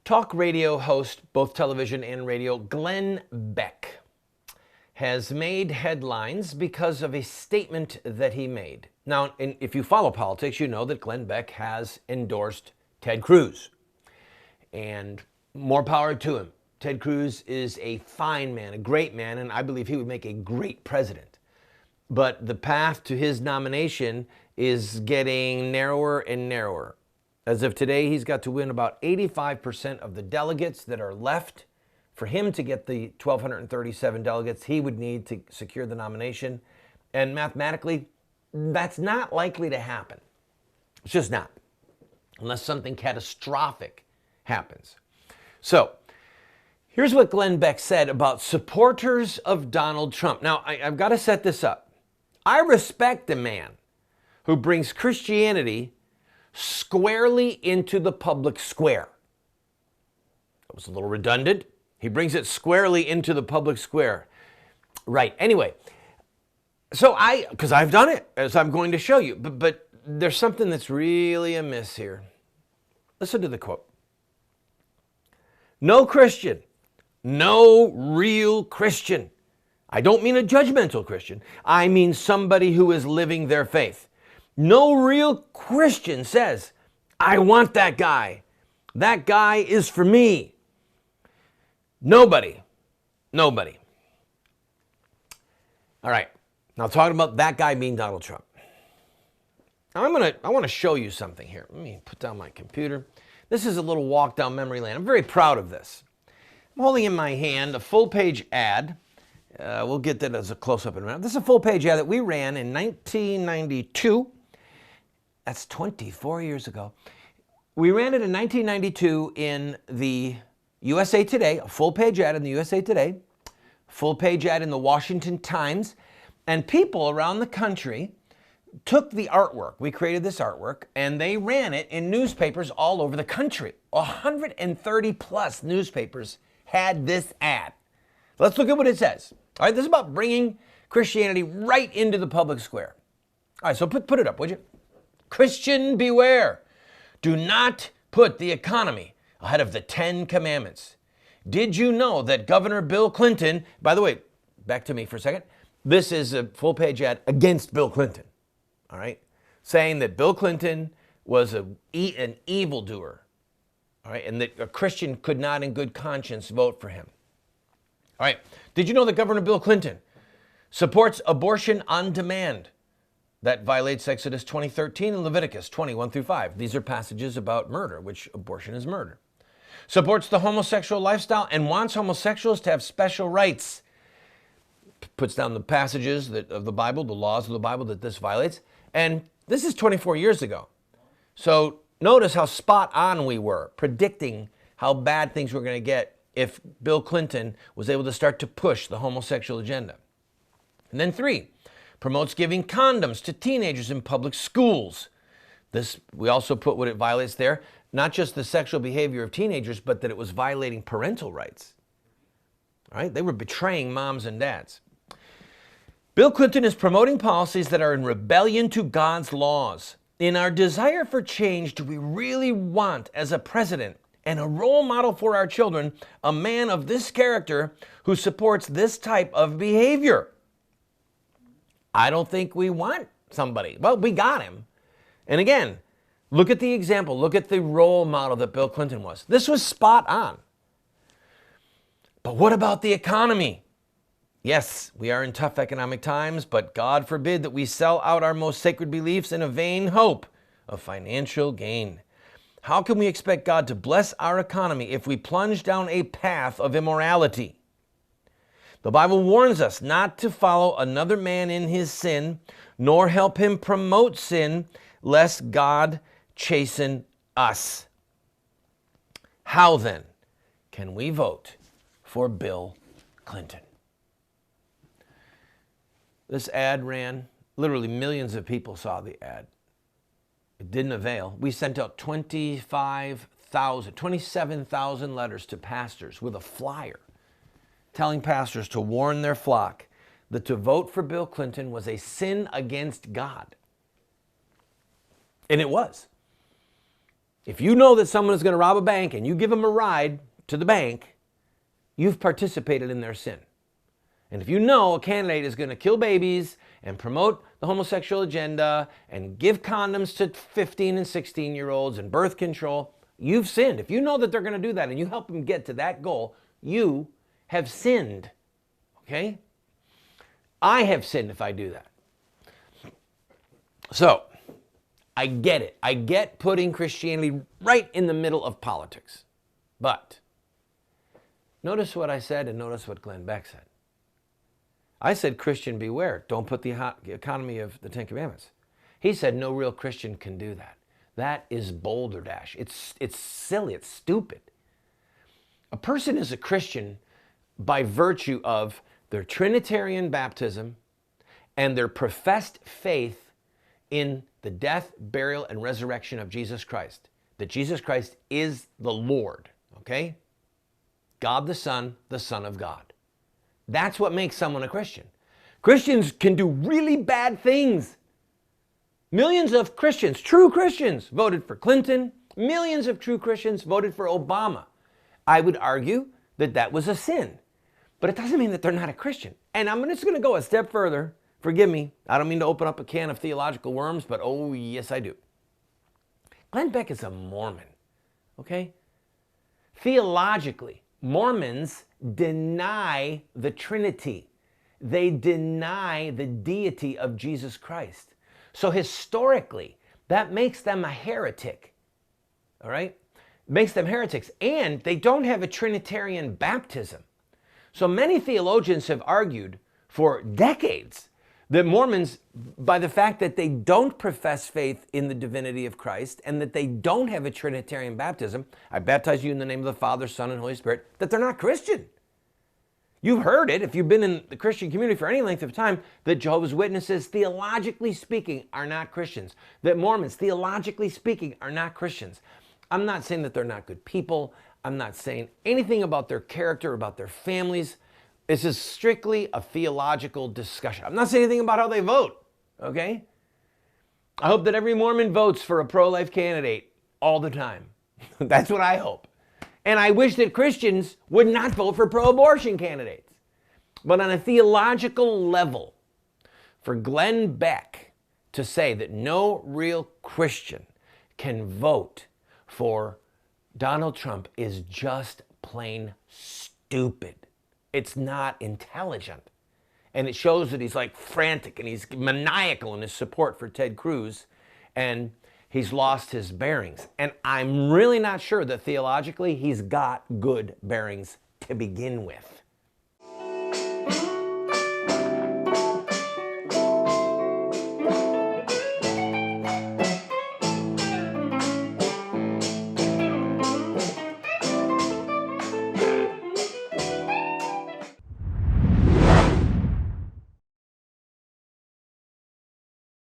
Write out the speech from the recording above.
Talk radio host, both television and radio, Glenn Beck has made headlines because of a statement that he made. Now, if you follow politics, you know that Glenn Beck has endorsed Ted Cruz. And more power to him. Ted Cruz is a fine man, a great man, and I believe he would make a great president. But the path to his nomination is getting narrower and narrower. As of today, he's got to win about 85% of the delegates that are left. For him to get the 1,237 delegates he would need to secure the nomination. And mathematically, that's not likely to happen. It's just not. Unless something catastrophic happens. So, here's what Glenn Beck said about supporters of Donald Trump. Now, I've got to set this up. I respect the man who brings Christianity squarely into the public square. That was a little redundant. He brings it squarely into the public square. Right. Anyway, so because I've done it, as I'm going to show you, but there's something that's really amiss here. Listen to the quote. No Christian, no real Christian. I don't mean a judgmental Christian. I mean somebody who is living their faith. No real Christian says, I want that guy. That guy is for me. Nobody. Nobody. All right. Now talking about that guy being Donald Trump. Now I want to show you something here. Let me put down my computer. This is a little walk down memory lane. I'm very proud of this. I'm holding in my hand a full-page ad. We'll get that as a close-up in a minute. This is a full-page ad that we ran in 1992. That's 24 years ago. We ran it in 1992 in the USA Today, a full-page ad in the USA Today, full-page ad in the Washington Times, and people around the country took the artwork. We created this artwork, and they ran it in newspapers all over the country. 130 plus newspapers had this ad. Let's look at what it says. All right, this is about bringing Christianity right into the public square. All right, so put it up, would you? Christian, beware. Do not put the economy ahead of the 10 commandments. Did you know that Governor Bill Clinton, by the way, back to me for a second. This is a full-page ad against Bill Clinton. All right, saying that Bill Clinton was an evildoer, all right, and that a Christian could not in good conscience vote for him. All right, did you know that Governor Bill Clinton supports abortion on demand? That violates Exodus 20:13 and Leviticus 20:1-5. These are passages about murder, which abortion is murder. Supports the homosexual lifestyle and wants homosexuals to have special rights. Puts down the passages of the Bible, the laws of the Bible that this violates. And this is 24 years ago. So notice how spot on we were, predicting how bad things were going to get if Bill Clinton was able to start to push the homosexual agenda. And then 3, promotes giving condoms to teenagers in public schools. This, we also put what it violates there, not just the sexual behavior of teenagers, but that it was violating parental rights. All right, they were betraying moms and dads. Bill Clinton is promoting policies that are in rebellion to God's laws. In our desire for change, do we really want, as a president and a role model for our children, a man of this character who supports this type of behavior? I don't think we want somebody. Well, we got him. And again, look at the example. Look at the role model that Bill Clinton was. This was spot on. But what about the economy? Yes, we are in tough economic times, but God forbid that we sell out our most sacred beliefs in a vain hope of financial gain. How can we expect God to bless our economy if we plunge down a path of immorality? The Bible warns us not to follow another man in his sin, nor help him promote sin, lest God chasten us. How then can we vote for Bill Clinton? This ad ran, literally millions of people saw the ad. It didn't avail. We sent out 27,000 letters to pastors with a flyer telling pastors to warn their flock that to vote for Bill Clinton was a sin against God. And it was. If you know that someone is going to rob a bank and you give them a ride to the bank, you've participated in their sin. And if you know a candidate is going to kill babies and promote the homosexual agenda and give condoms to 15 and 16-year-olds and birth control, you've sinned. If you know that they're going to do that and you help them get to that goal, you have sinned. Okay? I have sinned if I do that. So, I get it. I get putting Christianity right in the middle of politics. But notice what I said and notice what Glenn Beck said. I said, Christian, beware. Don't put the economy of the Ten Commandments. He said, no real Christian can do that. That is balderdash. It's silly. It's stupid. A person is a Christian by virtue of their Trinitarian baptism and their professed faith in the death, burial, and resurrection of Jesus Christ. That Jesus Christ is the Lord, okay? God the Son of God. That's what makes someone a Christian. Christians can do really bad things. Millions of Christians, true Christians, voted for Clinton. Millions of true Christians voted for Obama. I would argue that that was a sin. But it doesn't mean that they're not a Christian. And I'm just going to go a step further. Forgive me. I don't mean to open up a can of theological worms, but oh, yes, I do. Glenn Beck is a Mormon, okay? Theologically, Mormons deny the Trinity. They deny the deity of Jesus Christ. So historically, that makes them a heretic, all right? Makes them heretics. And they don't have a Trinitarian baptism. So many theologians have argued for decades that Mormons, by the fact that they don't profess faith in the divinity of Christ and that they don't have a Trinitarian baptism, I baptize you in the name of the Father, Son, and Holy Spirit, that they're not Christian. You've heard it, if you've been in the Christian community for any length of time, that Jehovah's Witnesses, theologically speaking, are not Christians. That Mormons, theologically speaking, are not Christians. I'm not saying that they're not good people. I'm not saying anything about their character, about their families. This is strictly a theological discussion. I'm not saying anything about how they vote, okay? I hope that every Mormon votes for a pro-life candidate all the time. That's what I hope. And I wish that Christians would not vote for pro-abortion candidates. But on a theological level, for Glenn Beck to say that no real Christian can vote for Donald Trump is just plain stupid. It's not intelligent. And it shows that he's like frantic and he's maniacal in his support for Ted Cruz and he's lost his bearings. And I'm really not sure that theologically he's got good bearings to begin with.